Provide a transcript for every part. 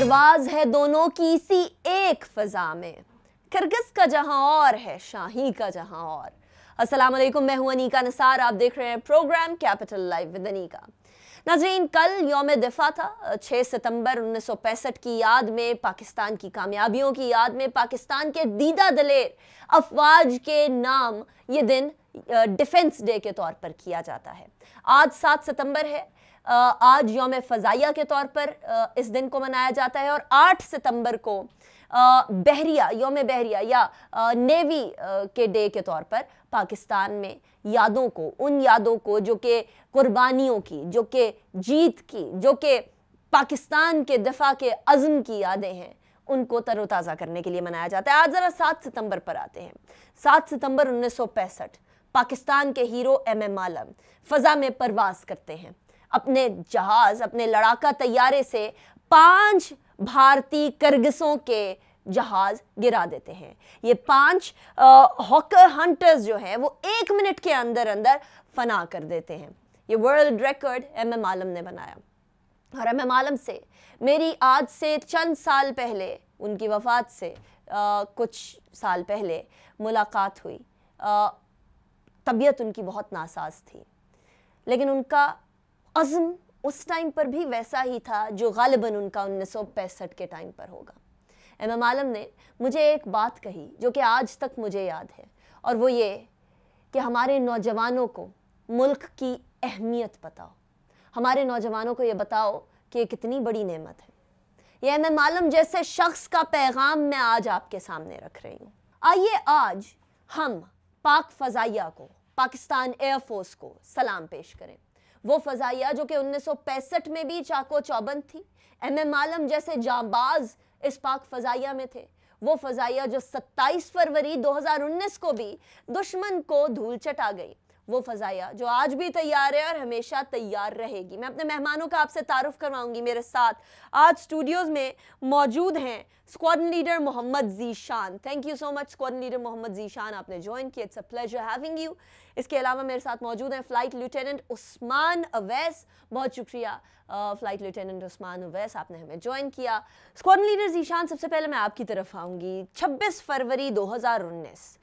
परवाज है दोनों की इसी एक फजा में, किर्गिज का जहां और है शाही का जहां और। अस्सलाम वालेकुम, मैं हूं अनीका निसार, आप देख रहे हैं programme capital live with Anika. नाज़रीन, कल यौम दिफा था। 6 सितंबर 1965 की याद में, पाकिस्तान की कामयाबियों की याद में, पाकिस्तान के दीदा दलेर अफवाज के नाम ये दिन डिफेंस डे के तौर पर किया जाता है। आज 7 सितंबर है। आज यौम फ़ज़ाइया के तौर पर इस दिन को मनाया जाता है और 8 सितंबर को बहरिया, यौम बहरिया या नेवी के डे के तौर पर पाकिस्तान में यादों को, उन यादों को जो कि कुर्बानियों की, जो कि जीत की, जो कि पाकिस्तान के दिफा के अज़्म की यादें हैं, उनको तरोताज़ा करने के लिए मनाया जाता है। आज ज़रा 7 सितंबर पर आते हैं। 7 सितंबर 1965 पाकिस्तान के हीरो MM आलम फ़ज़ा में परवाज़ करते हैं। अपने जहाज़, अपने लड़ाका तैयारे से 5 भारतीय किर्गिज़ों के जहाज़ गिरा देते हैं। ये 5 हॉकर हंटर्स जो हैं वो 1 मिनट के अंदर अंदर फना कर देते हैं। ये वर्ल्ड रिकॉर्ड MM आलम ने बनाया। और MM आलम से मेरी आज से चंद साल पहले, उनकी वफ़ात से कुछ साल पहले मुलाकात हुई। तबीयत उनकी बहुत नासाज थी, लेकिन उनका अज़्म उस टाइम पर भी वैसा ही था जो गालिबन उनका 1965 के टाइम पर होगा। MM आलम ने मुझे एक बात कही जो कि आज तक मुझे याद है, और वो ये कि हमारे नौजवानों को मुल्क की अहमियत बताओ, हमारे नौजवानों को ये बताओ कि ये कितनी बड़ी नेमत है। ये MM आलम जैसे शख्स का पैगाम मैं आज आपके सामने रख रही हूँ। आइए आज हम पाक फ़ज़ाइया को, पाकिस्तान एयरफोर्स को सलाम पेश करें। वो फ़ज़ाइया जो कि 1965 में भी चाको चौबंद थी। MM आलम जैसे जांबाज इस पाक फ़ज़ाइया में थे। वो फ़ज़ाइया जो 27 फरवरी 2019 को भी दुश्मन को धूल चटा गई। वो फ़ज़ाइया जो आज भी तैयार है और हमेशा तैयार रहेगी। मैं अपने मेहमानों का आपसे तारुफ करवाऊंगी। मेरे साथ आज स्टूडियोज़ में मौजूद हैं squadron leader Mohammad Zeeshan. Thank you so much squadron leader Mohammad Zeeshan, आपने ज्वाइन किया। It's a pleasure having you. इसके अलावा मेरे साथ मौजूद हैं फ़्लाइट लेफ्टिनेंट उस्मान अवैस। बहुत शुक्रिया फ़्लाइट लेफ्टिनेंट उस्मान अवैस, आपने हमें ज्वाइन किया। स्क्वाड्रन लीडर ज़ीशान, सबसे पहले मैं आपकी तरफ आऊँगी। 26 फरवरी 2019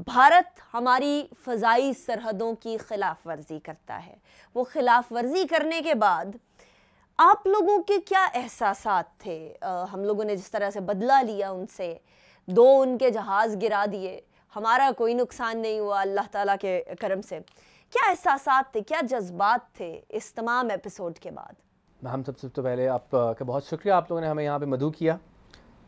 भारत हमारी फ़ज़ाई सरहदों की खिलाफ वर्जी करता है। वो खिलाफ वर्जी करने के बाद आप लोगों के क्या एहसासात थे? हम लोगों ने जिस तरह से बदला लिया उनसे, 2 उनके जहाज़ गिरा दिए, हमारा कोई नुकसान नहीं हुआ अल्लाह ताला के करम से। क्या एहसासात थे, क्या जज्बात थे इस तमाम एपिसोड के बाद? हम सबसे तो पहले आपका बहुत शुक्रिया, आप लोगों ने हमें यहाँ पे मदऊ किया।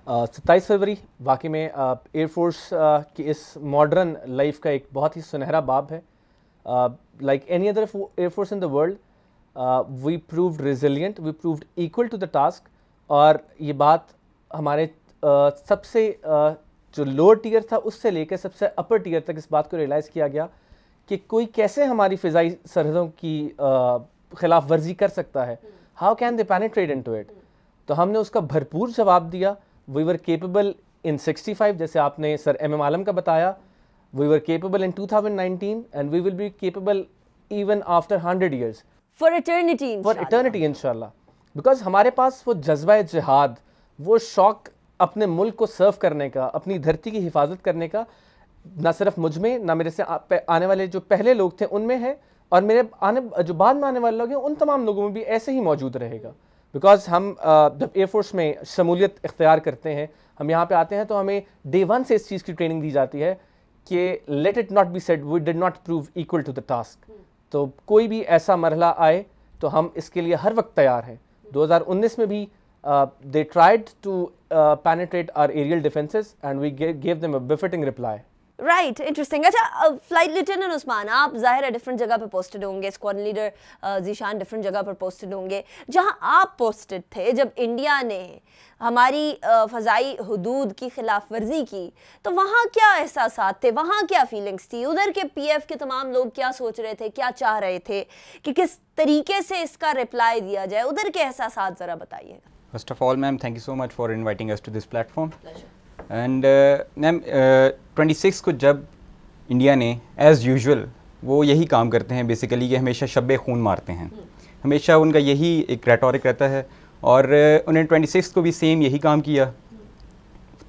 27 फरवरी वाकई में एयरफोर्स की इस मॉडर्न लाइफ का एक बहुत ही सुनहरा बाब है। Like any other air force in the world, we proved resilient, we proved equal to the task. और ये बात हमारे सबसे जो लोअर टियर था उससे लेकर सबसे अपर टियर तक इस बात को रियलाइज़ किया गया कि कोई कैसे हमारी फ़िज़ाई सरहदों की खिलाफ वर्जी कर सकता है। How can they penetrate into it? तो हमने उसका भरपूर जवाब दिया। वी वर केपेबल इन 65, जैसे आपने सर MM आलम का बताया। We were capable in 2019 and we will be capable even after 100 years, for eternity इंशाल्लाह। बिकॉज हमारे पास वो जज्बा जिहाद, वो शौक अपने मुल्क को सर्व करने का, अपनी धरती की हिफाजत करने का, ना सिर्फ मुझ में, ना मेरे से आने वाले जो पहले लोग थे उनमें है, और मेरे जो बाद में आने वाले लोग हैं उन तमाम लोगों में भी ऐसे ही मौजूद रहेगा। बिकॉज हम जब एयरफोर्स में शमूलियत इख्तियार करते हैं, हम यहाँ पे आते हैं, तो हमें डे 1 से इस चीज़ की ट्रेनिंग दी जाती है कि let it not be said we did not prove equal to the task. तो कोई भी ऐसा मरहला आए तो हम इसके लिए हर वक्त तैयार हैं। 2019 में भी they tried to penetrate our aerial defences and we gave them a befitting reply. Right, interesting. अच्छा, फ्लाइट लेफ्टिनेंट उस्मान, आप ज़ाहिर है डिफरेंट जगह पे पोस्टेड होंगे, स्क्वाड्रन लीडर ज़ीशान डिफरेंट जगह पर पोस्टेड होंगे। जहां आप पोस्टेड थे जब इंडिया ने हमारी फ़ज़ाई हुदूद की खिलाफ वर्जी की, तो वहाँ क्या एहसासात थे, वहाँ क्या फीलिंग्स थी? उधर के PF के तमाम लोग क्या सोच रहे थे, क्या चाह रहे थे कि किस तरीके से इसका रिप्लाई दिया जाए? उधर के एहसासात ज़रा बताइए। First of all ma'am, thank you so much for inviting us to this platform. And ma'am 26 को जब इंडिया ने एज़ यूजुअल वो यही काम करते हैं बेसिकली, कि हमेशा शब खून मारते हैं। हमेशा उनका यही एक रेटोरिक रहता है और उन्होंने 26 को भी सेम यही काम किया,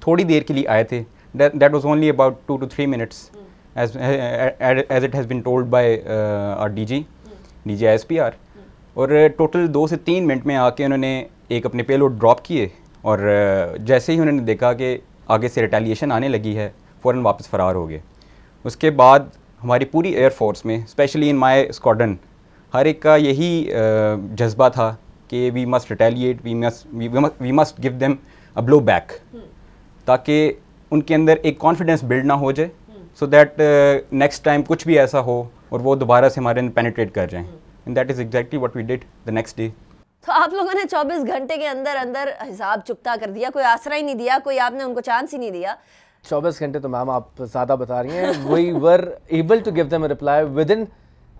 थोड़ी देर के लिए आए थे, that was only about 2 to 3 minutes as it has been told by our DG ISPR, और टोटल 2 से 3 मिनट में आके उन्होंने एक अपने पेलोड ड्रॉप किए, और जैसे ही उन्होंने देखा कि आगे से रिटेलिएशन आने लगी है, फ़ौरन वापस फ़रार हो गए। उसके बाद हमारी पूरी एयरफोर्स में, स्पेशली इन माई स्क्वाड्रन, हर एक का यही जज्बा था कि we must retaliate, we must give them a blow back, ताकि उनके अंदर एक कॉन्फिडेंस बिल्ड ना हो जाए, सो दैट नेक्स्ट टाइम कुछ भी ऐसा हो और वो दोबारा से हमारे अंदर पेनिट्रेट कर जाएं। And that is exactly what we did the next day. तो आप लोगों ने 24 घंटे के अंदर अंदर हिसाब चुकता कर दिया, कोई आसरा ही नहीं दिया, कोई आपने उनको चांस ही नहीं दिया। 24 घंटे तो मैम आप ज़्यादा बता रही हैं। We were able to give them a reply within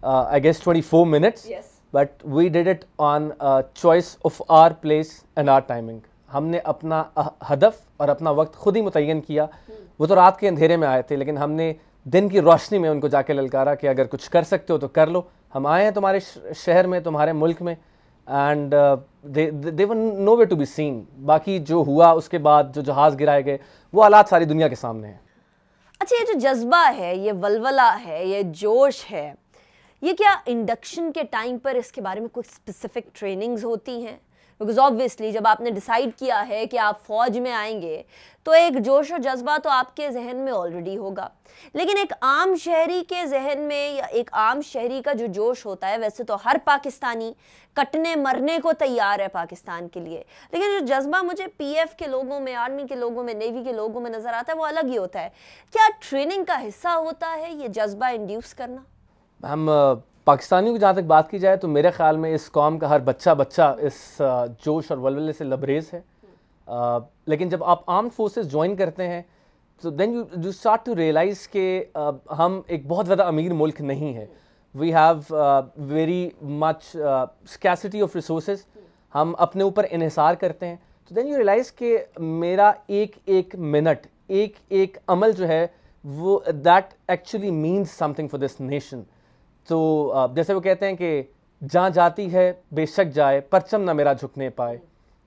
I guess 24 minutes, but we did it on choice of our place and our timing. हमने अपना हदफ और अपना वक्त खुद ही मुतय्यन किया। वो तो रात के अंधेरे में आए थे, लेकिन हमने दिन की रोशनी में उनको जाके ललकारा कि अगर कुछ कर सकते हो तो कर लो, हम आए हैं तुम्हारे शहर में, तुम्हारे मुल्क में, and they were nowhere to be seen. बाकी जो हुआ उसके बाद, जो जहाज़ गिराए गए, वो हालात सारी दुनिया के सामने हैं। अच्छा, ये जो जज्बा है, ये वलवला है, ये जोश है, ये क्या इंडक्शन के टाइम पर इसके बारे में कोई स्पेसिफिक ट्रेनिंग्स होती हैं? बिकॉज ऑब्वियसली जब आपने डिसाइड किया है कि आप फ़ौज में आएंगे तो एक जोश और जज्बा तो आपके जहन में ऑलरेडी होगा, लेकिन एक आम शहरी के जहन में या एक आम शहरी का जो जोश होता है, वैसे तो हर पाकिस्तानी कटने मरने को तैयार है पाकिस्तान के लिए, लेकिन जो जज्बा मुझे पीएफ के लोगों में, आर्मी के लोगों में, नेवी के लोगों में नज़र आता है वो अलग ही होता है। क्या ट्रेनिंग का हिस्सा होता है ये जज्बा इंड्यूस करना? हम पाकिस्तानियों की जहाँ तक बात की जाए तो मेरे ख्याल में इस कौम का हर बच्चा इस जोश और वलवले से लबरेज है। लेकिन जब आप आर्म फोर्सेस ज्वाइन करते हैं तो then you start to realise कि हम एक बहुत ज़्यादा अमीर मुल्क नहीं है। We have very much scarcity of resources. हम अपने ऊपर इन्हिसार करते हैं। तो देन यू रियलाइज़ कि मेरा एक एक मिनट, एक एक अमल जो है वो that actually means something for this nation. तो जैसे वो कहते हैं कि जहाँ जाती है बेशक जाए, परचम ना मेरा झुकने पाए।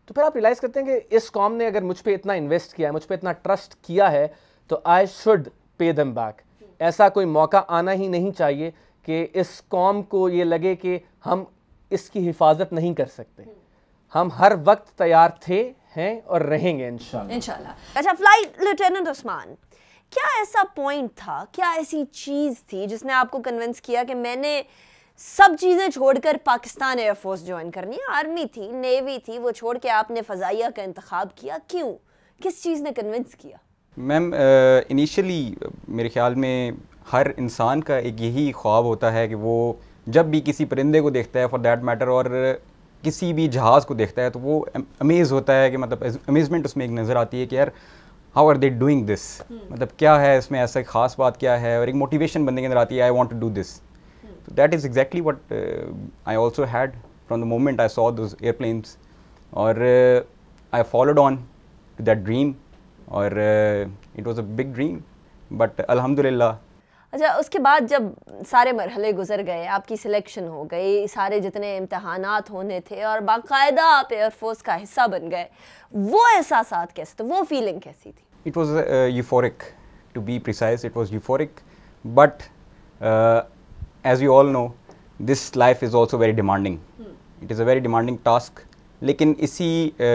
तो फिर आप रियलाइज़ करते हैं कि इस कौम ने अगर मुझ पे इतना इन्वेस्ट किया है, मुझ पे इतना ट्रस्ट किया है, तो I should pay them back. ऐसा कोई मौका आना ही नहीं चाहिए कि इस कौम को ये लगे कि हम इसकी हिफाजत नहीं कर सकते। हम हर वक्त तैयार थे, हैं और रहेंगे इंशाल्लाह। अच्छा, फ्लाइट लेफ्टिनेंट उस्मान, क्या ऐसा पॉइंट था, क्या ऐसी चीज़ थी जिसने आपको कन्विंस किया कि मैंने सब चीज़ें छोड़कर पाकिस्तान एयरफोर्स ज्वाइन करनी है? आर्मी थी, नेवी थी, वो छोड़ के आपने फ़ज़ाइया का इंतखाब किया, क्यों? किस चीज़ ने कन्विंस किया? मैम, इनिशियली मेरे ख्याल में हर इंसान का एक यही ख्वाब होता है कि वो जब भी किसी परिंदे को देखता है, फॉर दैट मैटर, और किसी भी जहाज़ को देखता है, तो वो अमेज़ होता है कि मतलब अमेजमेंट उसमें एक नज़र आती है कि यार how are they doing this, मतलब क्या है इसमें, ऐसा ख़ास बात क्या है, और एक मोटिवेशन बंदे के अंदर आती है, I want to do this. तो that is exactly what I also had from the moment I saw those airplanes, और I followed on to that dream, और it was a big dream, but अल्हम्दुलिल्लाह। अच्छा, उसके बाद जब सारे मरहले गुजर गए, आपकी सिलेक्शन हो गई, सारे जितने इम्तहानात होने थे और बाकायदा आप एयरफोर्स का हिस्सा बन गए, वो एहसासात कैसे थे, वो फीलिंग कैसी थी? It was euphoric, to be precise. It was euphoric, but as you all know, this life is also very demanding. It is a very demanding task. लेकिन इसी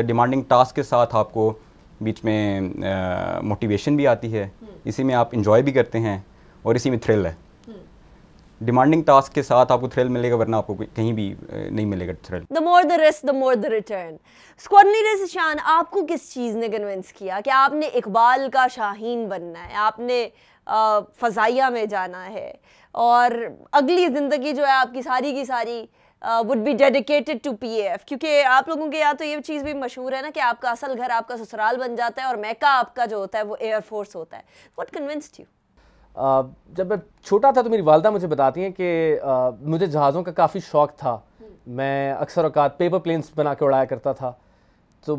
demanding task के साथ आपको बीच में motivation भी आती है, इसी में आप enjoy भी करते हैं, और इसी में थ्रिल है। डिमांडिंग टास्क के साथ आपको थ्रिल मिलेगा, वरना आपको कहीं भी नहीं मिलेगा thrill. The more the risk the more the return. Squad leader Zeeshan, आपको किस चीज़ ने कन्विंस किया कि आपने इकबाल का शाहीन बनना है, आपने फ़ज़ाइया में जाना है, और अगली ज़िंदगी जो है आपकी सारी की सारी would be dedicated to PF? क्योंकि आप लोगों के यहाँ तो ये चीज़ भी मशहूर है ना कि आपका असल घर आपका ससुराल बन जाता है और मैका आपका जो होता है वो एयरफोर्स होता है। What convinced you? जब मैं छोटा था तो मेरी वालदा मुझे बताती हैं कि मुझे जहाज़ों का काफ़ी शौक़ था। मैं अक्सर औकात पेपर प्लेन्स बना के उड़ाया करता था। तो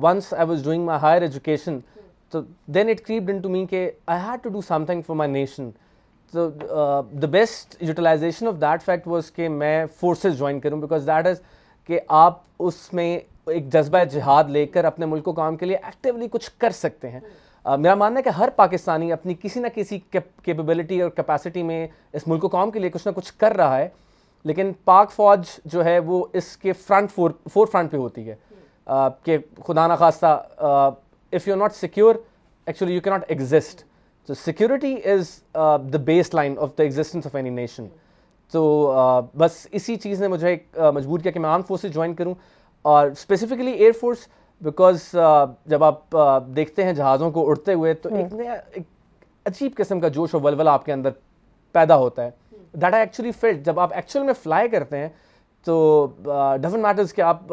once I was doing my higher education, तो then it creeped into me कि I had to do something for my nation. तो the best utilization of that fact was कि मैं फोर्सेस ज्वाइन करूं, बिकॉज दैट इज़ कि आप उसमें एक जज्बा जिहाद लेकर अपने मुल्क को काम के लिए एक्टिवली कुछ कर सकते हैं। मेरा मानना है कि हर पाकिस्तानी अपनी किसी ना किसी कैपेबिलिटी और कैपेसिटी में इस मुल्क को काम के लिए कुछ ना कुछ कर रहा है, लेकिन पाक फ़ौज जो है वो इसके फोर फ्रंट पे होती है कि खुदा ना खास्ता if you are not secure actually you can not exist. तो security is the base line of the existence of any nation. तो बस इसी चीज़ ने मुझे मजबूर किया कि मैं आर्म फोर्सेस ज्वाइन करूँ, और स्पेसिफिकली एयरफोर्स, बिकॉज जब आप देखते हैं जहाज़ों को उड़ते हुए तो एक अजीब किस्म का जोश और वलवला आपके अंदर पैदा होता है। दैट आई एक्चुअली फेल्ट जब आप एक्चुअल में फ्लाई करते हैं। तो डजंट मैटर्स कि आप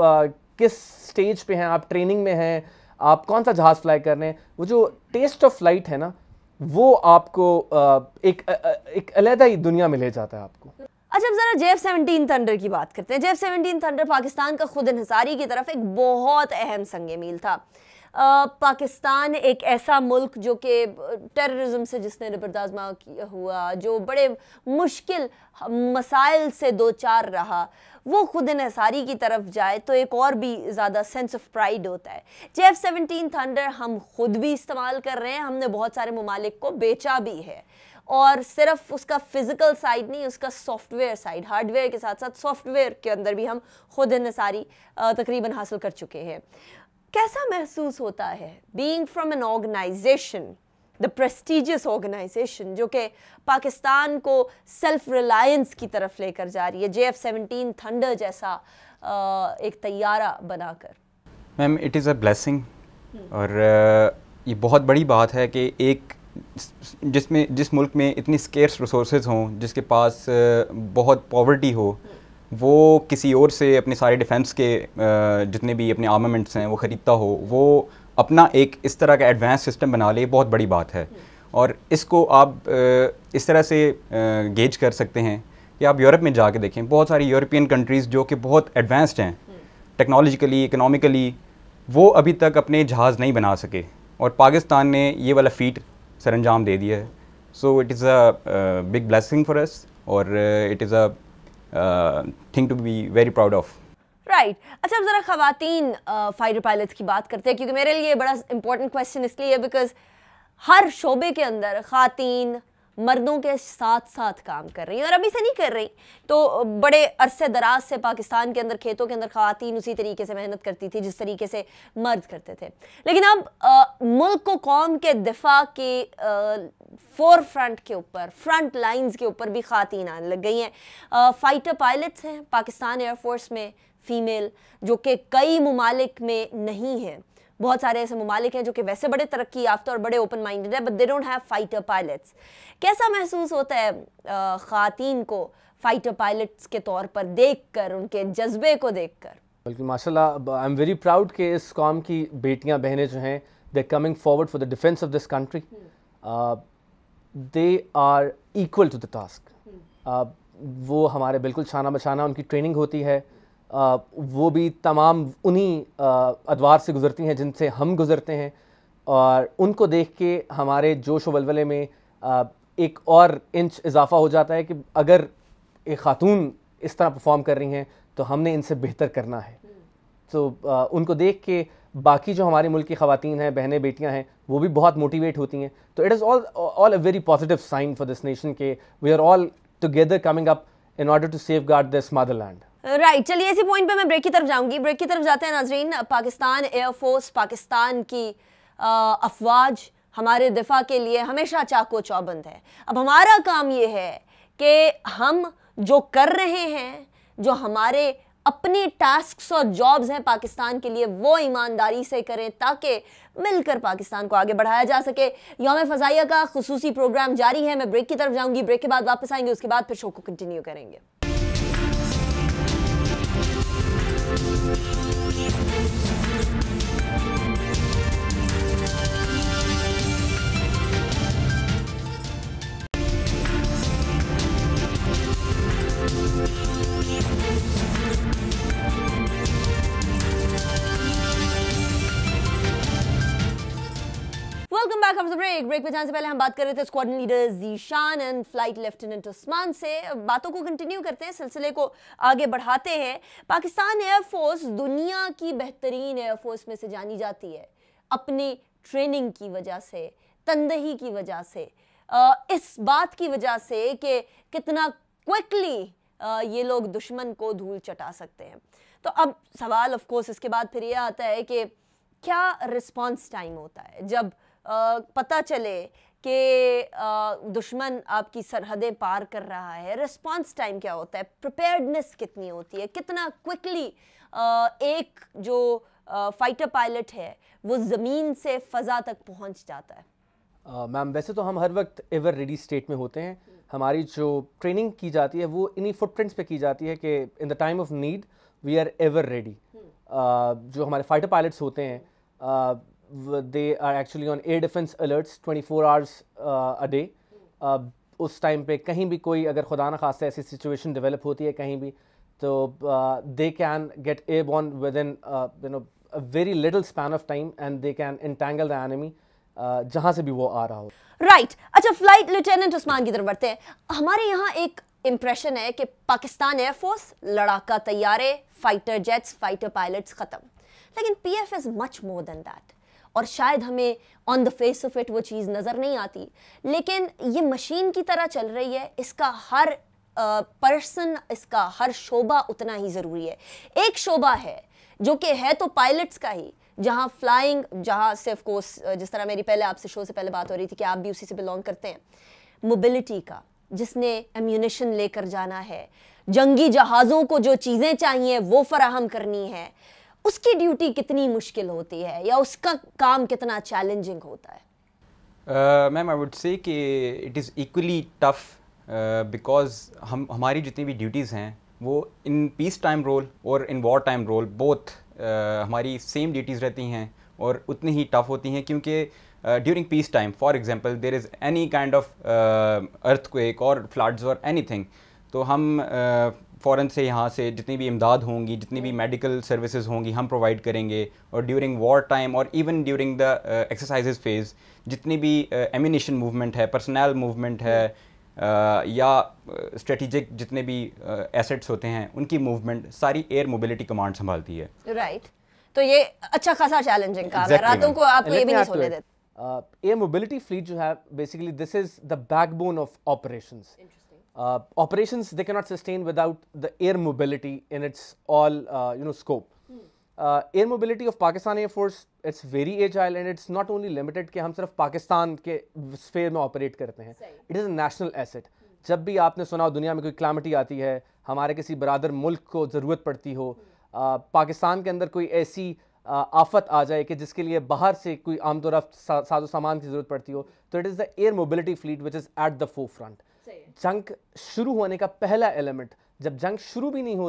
किस स्टेज पे हैं, आप ट्रेनिंग में हैं, आप कौन सा जहाज़ फ्लाई कर रहे हैं, वो जो टेस्ट ऑफ फ्लाइट है ना, वो आपको एक अलग ही दुनिया में ले जाता है आपको। अच्छा, अब जरा JF-17 थंडर की बात करते हैं। JF-17 थंडर पाकिस्तान का खुद इन्हिसारी की तरफ एक बहुत अहम संग मील था। पाकिस्तान एक ऐसा मुल्क जो कि टेररिज्म से जिसने निबरदाजमा हुआ, जो बड़े मुश्किल मसाइल से दो चार रहा, वो खुद इन्हिसारी की तरफ जाए तो एक और भी ज़्यादा सेंस ऑफ प्राइड होता है। JF-17 थंडर हम खुद भी इस्तेमाल कर रहे हैं, हमने बहुत सारे ममालिक को बेचा भी है, और सिर्फ उसका फिजिकल साइड नहीं, उसका सॉफ्टवेयर साइड, हार्डवेयर के साथ साथ सॉफ्टवेयर के अंदर भी हम खुद इन्हिसारी तकरीबन हासिल कर चुके हैं। कैसा महसूस होता है being from an organisation, the prestigious organisation, जो कि पाकिस्तान को सेल्फ रिलायंस की तरफ लेकर जा रही है, JF-17 थंडर जैसा एक तैयारा बनाकर? Ma'am, it is a blessing, और ये बहुत बड़ी बात है कि एक जिस मुल्क में इतनी स्केर्स रिसोर्सेज हों, जिसके पास बहुत पॉवर्टी हो, वो किसी और से अपने सारे डिफेंस के जितने भी अपने आर्मामेंट्स हैं वो ख़रीदता हो, वो अपना एक इस तरह का एडवांस सिस्टम बना ले, बहुत बड़ी बात है। और इसको आप इस तरह से गेज कर सकते हैं कि आप यूरोप में जाके देखें, बहुत सारी यूरोपियन कंट्रीज़ जो कि बहुत एडवांस्ड हैं टेक्नोलॉजिकली, इकोनॉमिकली, वो अभी तक अपने जहाज़ नहीं बना सके, और पाकिस्तान ने ये वाला फीट सर अंजाम दे दिया है। So it is a big blessing for us, और it is a thing to be very proud of. Right. अच्छा, अब ज़रा ख़वातीन फाइटर पायलट्स की बात करते हैं, क्योंकि मेरे लिए बड़ा इंपॉर्टेंट क्वेश्चन इसलिए है बिकॉज हर शोबे के अंदर ख़वातीन मर्दों के साथ साथ काम कर रही हैं, और अभी से नहीं कर रही, तो बड़े अरसे दराज से पाकिस्तान के अंदर खेतों के अंदर ख़वातीन उसी तरीके से मेहनत करती थी जिस तरीके से मर्द करते थे। लेकिन अब मुल्क को कौम के दिफा के फोर फ्रंट के ऊपर, फ्रंट लाइंस के ऊपर भी ख़वातीन आने लग गई हैं। फाइटर पायलट्स हैं पाकिस्तान एयरफोर्स में फ़ीमेल, जो कि कई ममालिक में नहीं हैं। बहुत सारे ऐसे ममालिक हैं जो कि वैसे बड़े तरक्की याफ्ता और बड़े ओपन माइंडेड है, but they don't have fighter pilots. कैसा महसूस होता है ख़वातीन को फाइटर पायलट्स के तौर पर देखकर, उनके जज्बे को देखकर? बल्कि माशाल्लाह आई एम वेरी प्राउड कि इस कौम की बेटियां बहनें जो हैं, they coming forward for the defence of this country, they are equal to the task. वो हमारे बिल्कुल छाना बछाना उनकी ट्रेनिंग होती है, वो भी तमाम उन्हीं अदवार से गुज़रती हैं जिनसे हम गुज़रते हैं, और उनको देख के हमारे जोश व वलवले में एक और इंच इजाफा हो जाता है कि अगर एक ख़ातून इस तरह परफॉर्म कर रही हैं तो हमने इनसे बेहतर करना है। तो उनको देख के बाकी जो हमारे मुल्क की ख़वातीन हैं, बहनें बेटियां हैं, वो भी बहुत मोटिवेट होती हैं। तो it is all a very positive sign for this nation के we are all together coming up in order to safeguard this motherland. Right, चलिए इसी पॉइंट पे मैं ब्रेक की तरफ जाऊंगी। ब्रेक की तरफ जाते हैं नाजरीन। पाकिस्तान एयरफोर्स, पाकिस्तान की अफवाज हमारे दिफा के लिए हमेशा चाको चौबंद है। अब हमारा काम ये है कि हम जो कर रहे हैं, जो हमारे अपने टास्क्स और जॉब्स हैं पाकिस्तान के लिए, वो ईमानदारी से करें ताकि मिलकर पाकिस्तान को आगे बढ़ाया जा सके। यौम फ़ज़ाइया का खुसूसी प्रोग्राम जारी है। मैं ब्रेक की तरफ जाऊंगी, ब्रेक के बाद वापस आएंगे, उसके बाद फिर शो को कंटिन्यू करेंगे। Welcome back after the break पे जाने से पहले हम बात कर रहे थे squadron leader Zeeshan and flight lieutenant Usman से। बातों को कंटिन्यू करते हैं, सिलसिले को आगे बढ़ाते हैं। पाकिस्तान एयरफोर्स दुनिया की बेहतरीन एयरफोर्स में से जानी जाती है अपनी ट्रेनिंग की वजह से, तंदही की वजह से, इस बात की वजह से कि कितना क्विकली ये लोग दुश्मन को धूल चटा सकते हैं। तो अब सवाल ऑफ कोर्स इसके बाद फिर ये आता है कि क्या रिस्पांस टाइम होता है जब पता चले कि दुश्मन आपकी सरहदें पार कर रहा है। रिस्पांस टाइम क्या होता है, प्रिपेयर्डनेस कितनी होती है, कितना क्विकली एक जो फाइटर पायलट है वो ज़मीन से फ़ज़ा तक पहुंच जाता है। मैम वैसे तो हम हर वक्त एवर रेडी स्टेट में होते हैं। हमारी जो ट्रेनिंग की जाती है वो इन्हीं फुटप्रिंट्स पे की जाती है कि in the time of need we are ever ready. जो हमारे फाइटर पायलट्स होते हैं they are actually on air defense alerts 24 hours a day. उस टाइम पे कहीं भी कोई अगर खुदा न खास्ता ऐसी सिचुएशन डेवलप होती है कहीं भी, तो they can get airborne within a very little span of time and they can entangle the enemy जहाँ से भी वो आ रहा हो। राइट अच्छा, फ्लाइट लेफ्टिनेंट उस्मान की तरफ बढ़ते हैं। हमारे यहाँ एक इम्प्रेशन है कि पाकिस्तान एयरफोर्स लड़ाका तैयारे, फाइटर जेट्स, फाइटर पायलट्स ख़त्म, लेकिन PF is much more than that. और शायद हमें on the face of it वो चीज़ नज़र नहीं आती, लेकिन ये मशीन की तरह चल रही है। इसका हर पर्सन, इसका हर शोबा उतना ही ज़रूरी है। एक शोबा है जो कि है तो पायलट्स का ही, जहाँ फ्लाइंग, जहाँ से ऑफ कोर्स जिस तरह मेरी पहले आपसे शो से पहले बात हो रही थी कि आप भी उसी से बिलोंग करते हैं, मोबिलिटी का, जिसने एम्यूनिशन लेकर जाना है, जंगी जहाज़ों को जो चीज़ें चाहिए वो फराहम करनी है, उसकी ड्यूटी कितनी मुश्किल होती है या उसका काम कितना चैलेंजिंग होता है? मैम आई वुड से कि it is equally tough because हमारी जितनी भी ड्यूटीज़ हैं वो इन पीस टाइम रोल और in war time role both हमारी सेम ड्यूटीज़ रहती हैं और उतनी ही टफ होती हैं, क्योंकि during peace time for example there is any kind of earthquake और फ्लड्स और एनीथिंग, तो हम फ़ौरन से यहाँ से जितनी भी इमदाद होंगी, जितनी भी मेडिकल सर्विसेज होंगी हम प्रोवाइड करेंगे। और ड्यूरिंग वॉर टाइम और even during the exercises phase जितनी भी एम्यूनिशन मूवमेंट है, पर्सनल मूवमेंट है या स्ट्रेटिजिक जितने भी एसेट्स होते हैं उनकी मूवमेंट सारी एयर मोबिलिटी कमांड संभालती है। राइट तो ये अच्छा खासा चैलेंजिंग काम है, रातों को आपको ये भी नहीं सोने देते। एयर मोबिलिटी फ्लीट जो है basically this is the backbone of operations. Operations they cannot sustain without the air mobility in its all scope. Air mobility of Pakistan Air Force, it's very agile and it's not only limited कि हम सिर्फ पाकिस्तान के sphere में operate करते हैं, it is a national asset. जब भी आपने सुना हो दुनिया में कोई क्लामिटी आती है, हमारे किसी बरादर मुल्क को ज़रूरत पड़ती हो, पाकिस्तान के अंदर कोई ऐसी आफत आ जाए कि जिसके लिए बाहर से कोई आमतौर साजो सामान की ज़रूरत पड़ती हो, तो it is the air mobility fleet which is at the four front. जंग शुरू होने का पहला एलिमेंट, जब जंग शुरू भी नहीं हुई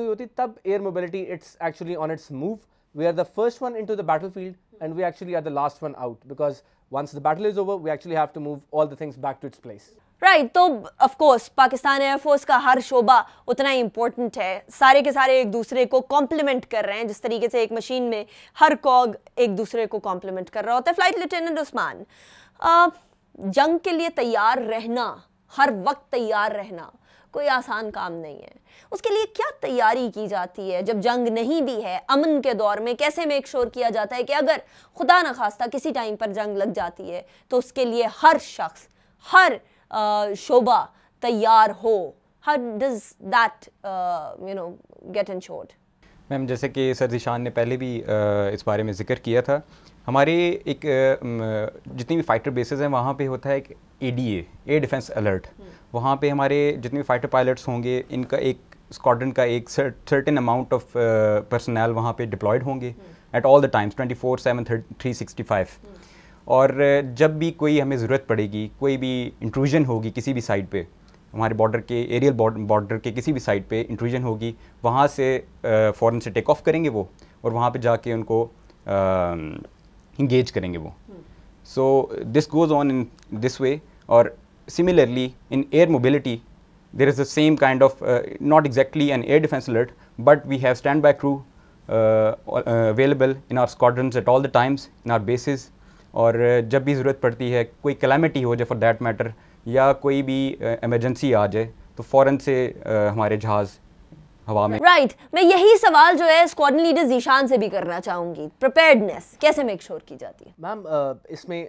होती तब air mobility it's actually on its move. We are the first one into the battlefield and we actually are the last one out, because once the battle is over we actually have to move all the things back to its place. Right तो of course Pakistan air force का हर शोबा उतना ही important है, सारे के सारे एक दूसरे को कॉम्प्लीमेंट कर रहे हैं, जिस तरीके से एक मशीन में हर कॉग एक दूसरे को कॉम्प्लीमेंट कर रहा होता है। फ्लाइट लेफ्टिनेंट उस्मान, जंग के लिए तैयार रहना, हर वक्त तैयार रहना कोई आसान काम नहीं है। उसके लिए क्या तैयारी की जाती है जब जंग नहीं भी है, अमन के दौर में कैसे मेक श्योर किया जाता है कि अगर खुदा न खास्ता किसी टाइम पर जंग लग जाती है तो उसके लिए हर शख्स, हर शोबा तैयार हो? How does that get ensured? Ma'am जैसे कि सर ज़ीशान ने पहले भी इस बारे में ज़िक्र किया था, हमारे एक जितनी भी फाइटर बेसेस हैं वहाँ पे होता है एक ADA, एयर डिफेंस अलर्ट। वहाँ पे हमारे जितने भी फाइटर पायलट्स होंगे इनका एक स्क्वाड्रन का एक सर्टेन अमाउंट ऑफ पर्सनल वहाँ पे डिप्लॉयड होंगे एट ऑल द टाइम्स 24/7 365। और जब भी कोई हमें ज़रूरत पड़ेगी, कोई भी इंट्रूजन होगी किसी भी साइड पे, हमारे बॉर्डर के एरियल बॉर्डर के किसी भी साइड पे इंट्रूजन होगी, वहाँ से फ़ौरन से टेक ऑफ करेंगे वो और वहाँ पे जाके उनको इंगेज करेंगे वो। So this goes on in this way. और similarly in air mobility there is the same kind of not exactly an air defence alert, but we have stand by crew available in our squadrons at all the times in our bases, और जब भी ज़रूरत पड़ती है, कोई calamity हो जाए for that matter, या कोई भी इमरजेंसी आ जाए, तो फ़ौरन से हमारे जहाज़ हवा में। राइट, मैं यही सवाल जो है स्क्वाड्रन लीडर ज़ीशान से भी करना चाहूँगी। प्रिपेयर्डनेस कैसे मेक श्योर की जाती है? मैम, इसमें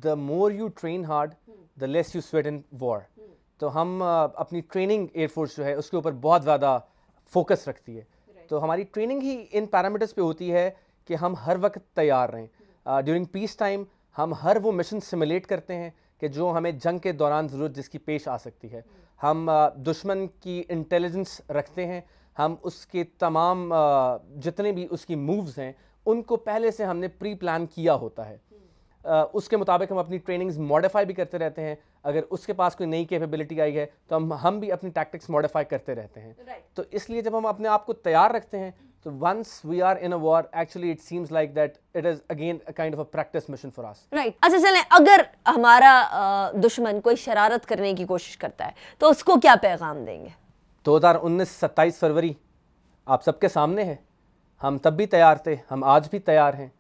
the more you train hard the less you sweat in war. तो हम अपनी ट्रेनिंग एयरफोर्स जो है उसके ऊपर बहुत ज़्यादा फोकस रखती है। तो हमारी ट्रेनिंग ही इन पैरामीटर्स पे होती है कि हम हर वक्त तैयार रहें। ड्यूरिंग पीस टाइम हम हर वो मिशन सिमुलेट करते हैं कि जो हमें जंग के दौरान ज़रूरत जिसकी पेश आ सकती है। हम दुश्मन की इंटेलिजेंस रखते हैं, हम उसके तमाम जितने भी उसकी मूव्स हैं उनको पहले से हमने प्री प्लान किया होता है। उसके मुताबिक हम अपनी ट्रेनिंग्स मॉडिफाई भी करते रहते हैं। अगर उसके पास कोई नई कैपेबिलिटी आई है तो हम भी अपनी टैक्टिक्स मॉडिफाई करते रहते हैं। तो इसलिए जब हम अपने आप को तैयार रखते हैं तो once we are in a war, actually it seems like that it is again a kind of a practice mission for us. Right, अच्छा चलें, अगर हमारा दुश्मन कोई शरारत करने की कोशिश करता है तो उसको क्या पैगाम देंगे? 2019 27 फरवरी आप सबके सामने है। हम तब भी तैयार थे, हम आज भी तैयार हैं।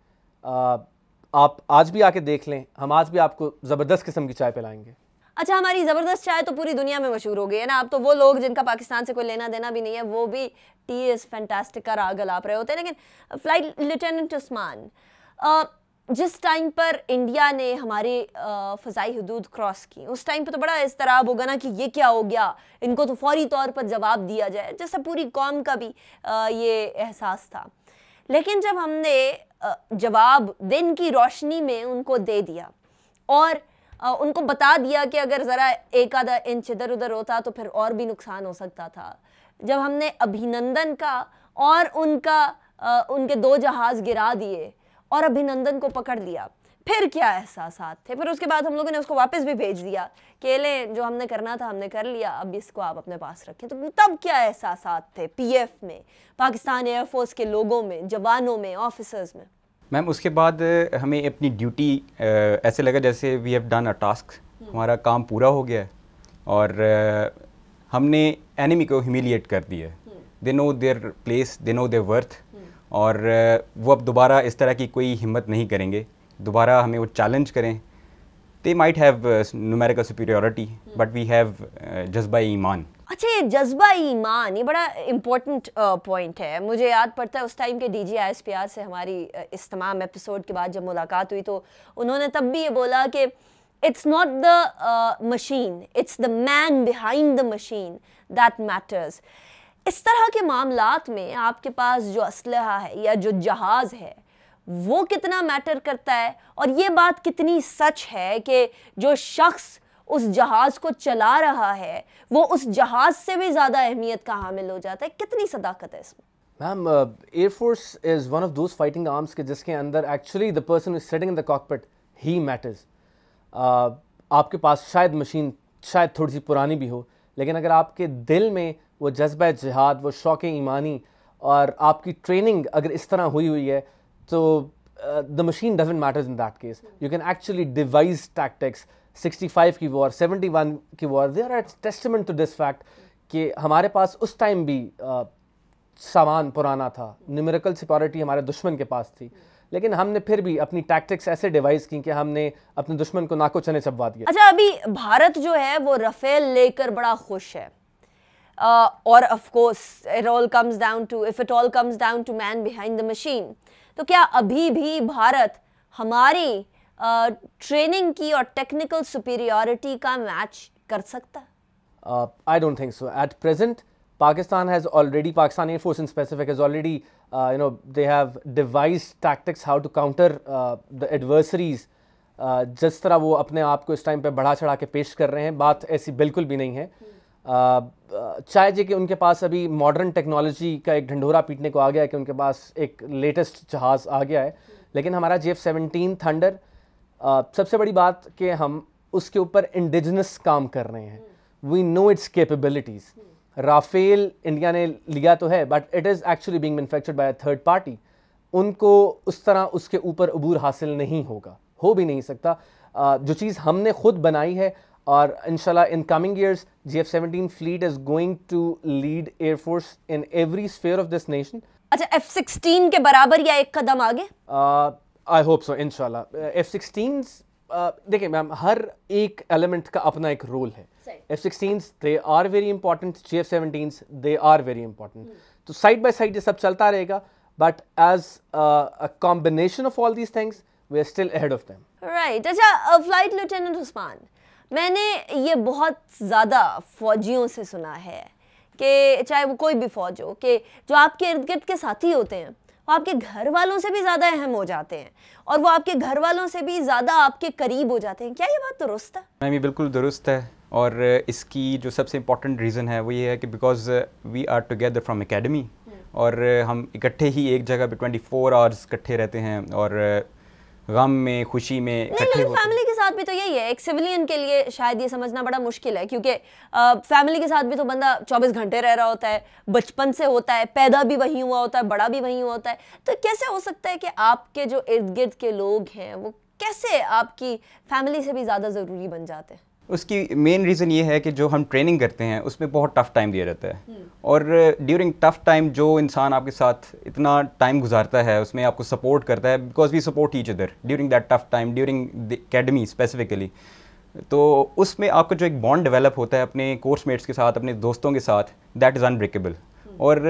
आप आज भी आके देख लें, हम आज भी आपको ज़बरदस्त किस्म की चाय पिलाएंगे। अच्छा, हमारी ज़बरदस्त चाय तो पूरी दुनिया में मशहूर हो गई है ना। अब तो वो लोग जिनका पाकिस्तान से कोई लेना देना भी नहीं है वो भी टी इज़ फैंटास्टिक का राग अलाप रहे होते हैं। लेकिन फ्लाइट लेफ्टिनेंट उस्मान, जिस टाइम पर इंडिया ने हमारी फ़ज़ाई हदूद क्रॉस की, उस टाइम पर तो बड़ा इस्तराब होगा ना कि ये क्या हो गया, इनको तो फौरी तौर पर जवाब दिया जाए, जैसा पूरी कौम का भी ये एहसास था। लेकिन जब हमने जवाब दिन की रोशनी में उनको दे दिया और उनको बता दिया कि अगर ज़रा एक आधा इंच इधर उधर होता तो फिर और भी नुकसान हो सकता था, जब हमने अभिनंदन का और उनके 2 जहाज़ गिरा दिए और अभिनंदन को पकड़ लिया, फिर क्या एहसासात थे? फिर उसके बाद हम लोगों ने उसको वापस भी भेज दिया कि ले जो हमने करना था हमने कर लिया, अब इसको आप अपने पास रखें। तो तब क्या एहसासात थे पीएफ में, पाकिस्तान एयरफोर्स के लोगों में, जवानों में, ऑफिसर्स में? मैम, उसके बाद हमें अपनी ड्यूटी ऐसे लगा जैसे we have done a task, हमारा काम पूरा हो गया है और हमने एनिमी को ह्यूमिलिएट कर दिया है। They know their place, they know there worth, और वो अब दोबारा इस तरह की कोई हिम्मत नहीं करेंगे, दोबारा हमें वो चैलेंज करें। They might have numerical superiority but we have जज्बा ईमान। अच्छा, ये जज्बा ईमान, ये बड़ा इम्पोर्टेंट पॉइंट है। मुझे याद पड़ता है उस टाइम के डीजी ISPR से हमारी इस तमाम एपिसोड के बाद जब मुलाकात हुई तो उन्होंने तब भी ये बोला कि it's not the machine, it's the man behind the machine that matters. इस तरह के मामलात में आपके पास जो असलहा है या जो जहाज़ है वो कितना मैटर करता है, और ये बात कितनी सच है कि जो शख्स उस जहाज़ को चला रहा है वो उस जहाज़ से भी ज़्यादा अहमियत का हामिल हो जाता है? कितनी सदाकत है इसमें? Ma'am, air force is one of those fighting arms के जिसके अंदर actually the person is sitting in the cockpit he matters. आपके पास शायद मशीन शायद थोड़ी सी पुरानी भी हो, लेकिन अगर आपके दिल में वो जज्बा जिहाद, वो शौक़ ईमानी और आपकी ट्रेनिंग अगर इस तरह हुई है तो the machine doesn't matters in that case. You can actually devise tactics. 65 की वॉर, 71 की war, they are testament to this fact कि हमारे पास उस टाइम भी सामान पुराना था, न्यूमेरिकल सुपीरियरिटी हमारे दुश्मन के पास थी, लेकिन हमने फिर भी अपनी टैक्टिक्स ऐसे डिवाइस की कि हमने अपने दुश्मन को नाको चने चबवा दिया। अच्छा, अभी भारत जो है वो राफेल लेकर बड़ा खुश है, और of course it all comes down to, if it all comes down to man behind the machine, तो क्या अभी भी भारत हमारी ट्रेनिंग की और टेक्निकल सुपीरियरिटी का मैच कर सकता है? I don't think so. At present, Pakistan Air Force in specific has already, they have devised tactics how to counter the adversaries. जिस तरह वो अपने आप को इस टाइम पे बढ़ा चढ़ा के पेश कर रहे हैं, बात ऐसी बिल्कुल भी नहीं है। चाहे कि उनके पास अभी मॉडर्न टेक्नोलॉजी का एक ढंढोरा पीटने को आ गया है कि उनके पास एक लेटेस्ट जहाज़ आ गया है, लेकिन हमारा JF-17 थंडर, सबसे बड़ी बात कि हम उसके ऊपर इंडिजिनस काम कर रहे हैं। We know its capabilities. Rafale India ने लिया तो है but it is actually being manufactured by a third party. उनको उस तरह उसके ऊपर अबूर हासिल नहीं होगा, हो भी नहीं सकता। जो चीज़ हमने खुद बनाई है, और इंशाल्लाह in coming years JF-17 fleet is going to lead air force in every sphere of this nation. अच्छा, F-16 के बराबर या एक कदम आगे? आई होप सो, इंशाल्लाह। F-16s, देखिए मैम, हर एक एलिमेंट का अपना एक रोल है। F-16s they are very important, JF-17s they are very important. तो साइड बाय साइड ये सब चलता रहेगा, but as a combination of all these things we are still ahead of them. Right. अच्छा, फ्लाइट लेफ्टिनेंट उस्मान, मैंने ये बहुत ज़्यादा फौजियों से सुना है कि चाहे वो कोई भी फौज हो, कि जो आपके इर्द गिर्द के साथी होते हैं वो आपके घर वालों से भी ज़्यादा अहम हो जाते हैं और वो आपके घर वालों से भी ज़्यादा आपके करीब हो जाते हैं। क्या ये बात दुरुस्त है? मैम, ये बिल्कुल दुरुस्त है, और इसकी जो सबसे इम्पॉर्टेंट रीज़न है वो ये है कि because we are together from academy, और हम इकट्ठे ही एक जगह पे 24 आवर्स इकट्ठे रहते हैं, और गम में, खुशी में इकट्ठे होते हैं। फैमिली के साथ भी तो यही है। एक सिविलियन के लिए शायद ये समझना बड़ा मुश्किल है, क्योंकि फैमिली के साथ भी तो बंदा 24 घंटे रह रहा होता है, बचपन से होता है, पैदा भी वहीं हुआ होता है, बड़ा भी वहीं हुआ होता है। तो कैसे हो सकता है कि आपके जो इर्द गिर्द के लोग हैं वो कैसे आपकी फैमिली से भी ज़्यादा ज़रूरी बन जाते हैं? उसकी मेन रीज़न ये है कि जो हम ट्रेनिंग करते हैं उसमें बहुत टफ़ टाइम दिया जाता है, और ड्यूरिंग टफ़ टाइम जो इंसान आपके साथ इतना टाइम गुजारता है उसमें आपको सपोर्ट करता है, because we support each other during that tough time, during the academy specifically. तो उसमें आपका जो एक बॉन्ड डेवलप होता है अपने कोर्समेट्स के साथ, अपने दोस्तों के साथ, दैट इज़ अनब्रेकेबल। और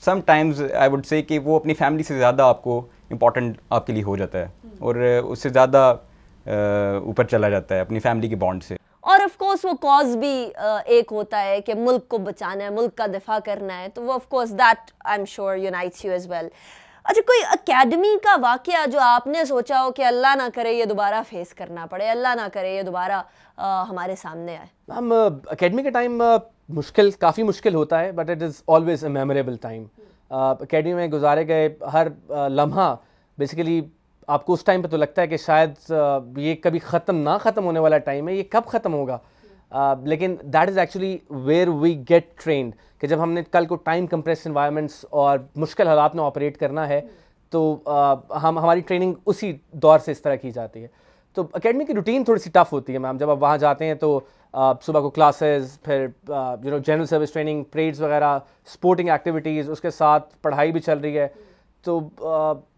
समटाइम्स आई वुड से कि वो अपनी फैमिली से ज़्यादा आपको इम्पॉर्टेंट आपके लिए हो जाता है, और उससे ज़्यादा ऊपर चला जाता है अपनी फैमिली के बॉन्ड से। और ऑफ कोर्स वो कॉज भी एक होता है कि मुल्क को बचाना है, मुल्क का दिफा करना है, तो वो of course that I am sure unites you as well. अच्छा, कोई एकेडमी का वाकया जो आपने सोचा हो कि अल्लाह ना करे ये दोबारा फेस करना पड़े, अल्लाह ना करे ये दोबारा हमारे सामने आए? हम एकेडमी के टाइम काफ़ी मुश्किल होता है, but it is always a memorable time. Academy में गुजारे गए हर लम्हा बेसिकली आपको उस टाइम पे तो लगता है कि शायद ये कभी ख़त्म ना ख़त्म होने वाला टाइम है, ये कब ख़त्म होगा। लेकिन that is actually where we get trained, कि जब हमने कल को टाइम कंप्रेस इन्वायरमेंट्स और मुश्किल हालात में ऑपरेट करना है, तो हमारी ट्रेनिंग उसी दौर से इस तरह की जाती है। तो एकेडमी की रूटीन थोड़ी सी टफ़ होती है मैम। जब आप वहाँ जाते हैं तो सुबह को क्लासेस, फिर जनरल सर्विस ट्रेनिंग, परेड्स वगैरह, स्पोर्टिंग एक्टिविटीज़, उसके साथ पढ़ाई भी चल रही है, तो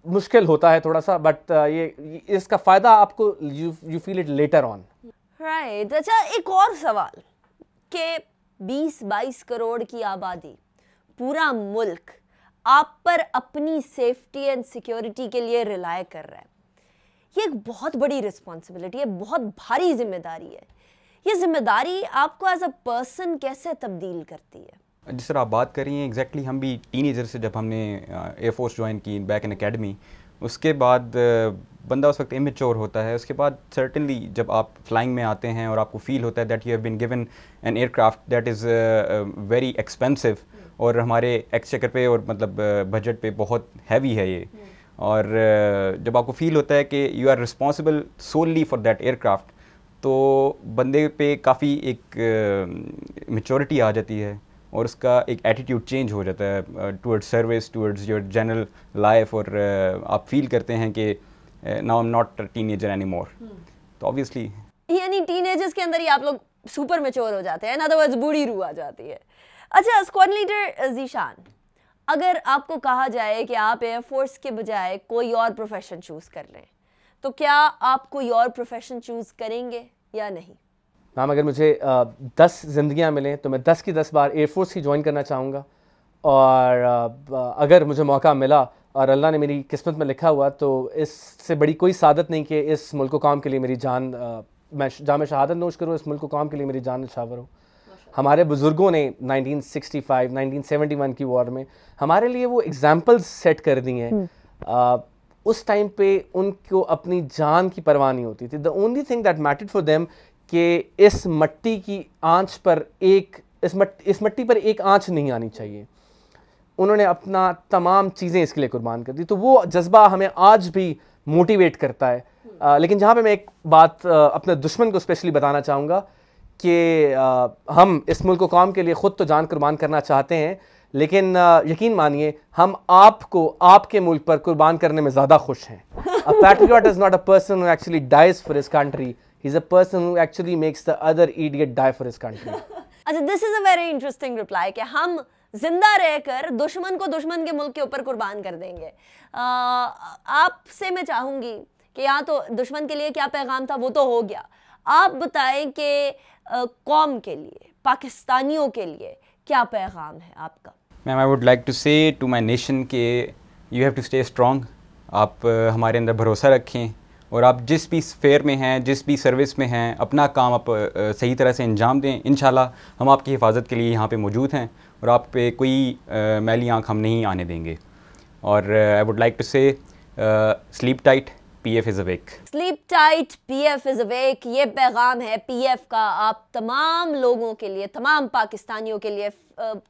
मुश्किल होता है थोड़ा सा, बट ये इसका फ़ायदा आपको you feel it later on. Right. अच्छा, एक और सवाल कि 20-22 करोड़ की आबादी, पूरा मुल्क आप पर अपनी सेफ्टी एंड सिक्योरिटी के लिए रिलाय कर रहा है। ये एक बहुत बड़ी रिस्पॉन्सिबिलिटी है, बहुत भारी जिम्मेदारी है। ये जिम्मेदारी आपको एज अ पर्सन कैसे तब्दील करती है? जिस तरह आप बात कर रही हैं, एग्जैक्टली हम भी टीनेजर से जब हमने एयरफोर्स ज्वाइन की बैक इन एकेडमी, उसके बाद बंदा उस वक्त इमेच्योर होता है। उसके बाद सर्टेनली जब आप फ्लाइंग में आते हैं और आपको फील होता है that you have been given an aircraft that is very expensive, और हमारे एक्सचेकर पे और मतलब बजट पे बहुत हैवी है ये, और जब आपको फील होता है कि you are responsible solely for that aircraft, तो बंदे पे काफ़ी एक मेच्योरिटी आ जाती है, और उसका एक एटीट्यूड चेंज हो जाता है towards service, towards your general life, और आप फील करते हैं कि now I am not a teenager any more. तो ऑब्वियसली यानी टीनेजर्स के अंदर ही आप लोग सुपर मैच्योर हो जाते हैं, इन अदर वर्ड्स बूढ़ी रूह आ जाती है। अच्छा, स्क्वाड लीडर ज़ीशान, अगर आपको कहा जाए कि आप एयरफोर्स के बजाय कोई और प्रोफेशन चूज़ कर लें, तो क्या आप कोई और प्रोफेशन चूज़ करेंगे या नहीं? मैम, अगर मुझे 10 ज़िंदगियाँ मिलें तो मैं 10 की 10 बार एयरफोर्स ही ज्वाइन करना चाहूँगा, और अगर मुझे मौका मिला और अल्लाह ने मेरी किस्मत में लिखा हुआ, तो इससे बड़ी कोई सादत नहीं कि इस मुल्क कौम के लिए मेरी जान, मैं जाम शहादत नोश करूँ, इस मुल्क कौम के लिए मेरी जान निछावर हो। हमारे बुज़ुर्गों ने 1965, 1971 की वॉर में हमारे लिए वो एग्जाम्पल्स सेट कर दी हैं। उस टाइम पे उनको अपनी जान की परवाह नहीं होती थी। The only thing that mattered for them कि इस मिट्टी की आंच पर इस मिट्टी पर एक आंच नहीं आनी चाहिए। उन्होंने अपना तमाम चीज़ें इसके लिए कुर्बान कर दी। तो वो जज्बा हमें आज भी मोटिवेट करता है। लेकिन जहाँ पे मैं एक बात अपने दुश्मन को स्पेशली बताना चाहूँगा कि हम इस मुल्क कौम के लिए ख़ुद तो जान कुर्बान करना चाहते हैं, लेकिन यकीन मानिए हम आपको आपके मुल्क पर कुर्बान करने में ज़्यादा खुश हैं। A patriot is not a person who actually dies for his country. He's a person who actually makes the other idiot die for his country. अच्छा, this is a very interesting reply कि हम जिंदा रहकर दुश्मन को दुश्मन के मुल्क के ऊपर कुर्बान कर देंगे। आपसे मैं चाहूँगी कि यहाँ तो दुश्मन के लिए क्या पैगाम था वो तो हो गया, आप बताएं कि कौम के लिए, पाकिस्तानियों के लिए क्या पैगाम है आपका? Ma'am, I would like to say to my nation के you have to stay strong. आप हमारे अंदर भरोसा रखें और आप जिस भी स्फेयर में हैं, जिस भी सर्विस में हैं, अपना काम आप सही तरह से अंजाम दें। इंशाल्लाह हम आपकी हिफाजत के लिए यहाँ पे मौजूद हैं और आप पे कोई मैली आँख हम नहीं आने देंगे। और आई वुड लाइक टू से sleep tight, PF is awake. Sleep tight, PF is awake, ये पैगाम है PF का आप तमाम लोगों के लिए, तमाम पाकिस्तानियों के लिए।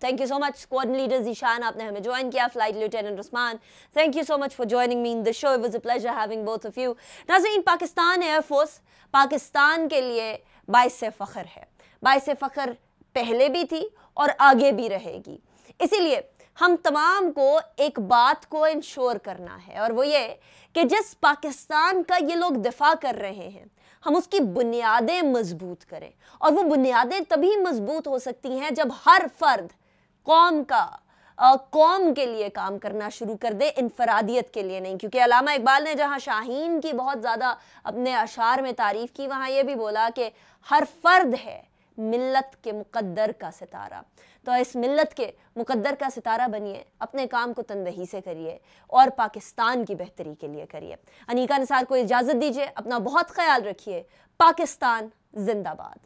Thank you so much squad leader Zeeshan, आपने हमें ज्वाइन किया। Flight lieutenant Usman, thank you so much for joining me in the show, it was a pleasure having both of you. नाज़रीन, पाकिस्तान एयरफोर्स पाकिस्तान के लिए बाइस फ़ख्र है, बाइस फ़ख्र पहले भी थी और आगे भी रहेगी। इसीलिए हम तमाम को एक बात को इंश्योर करना है और वो ये कि जिस पाकिस्तान का ये लोग दिफा कर रहे हैं, हम उसकी बुनियादें मजबूत करें। और वो बुनियादें तभी मजबूत हो सकती हैं जब हर फर्द कौम के लिए काम करना शुरू कर दे, इनफरादियत के लिए नहीं। क्योंकि अल्लामा इकबाल ने जहाँ शाहीन की बहुत ज़्यादा अपने अशार में तारीफ़ की, वहाँ ये भी बोला कि हर फर्द है मिल्लत के मुकद्दर का सितारा। तो इस मिल्लत के मुकद्दर का सितारा बनिए, अपने काम को तंदही से करिए और पाकिस्तान की बेहतरी के लिए करिए। अनीका निसार को इजाज़त दीजिए, अपना बहुत ख्याल रखिए। पाकिस्तान जिंदाबाद।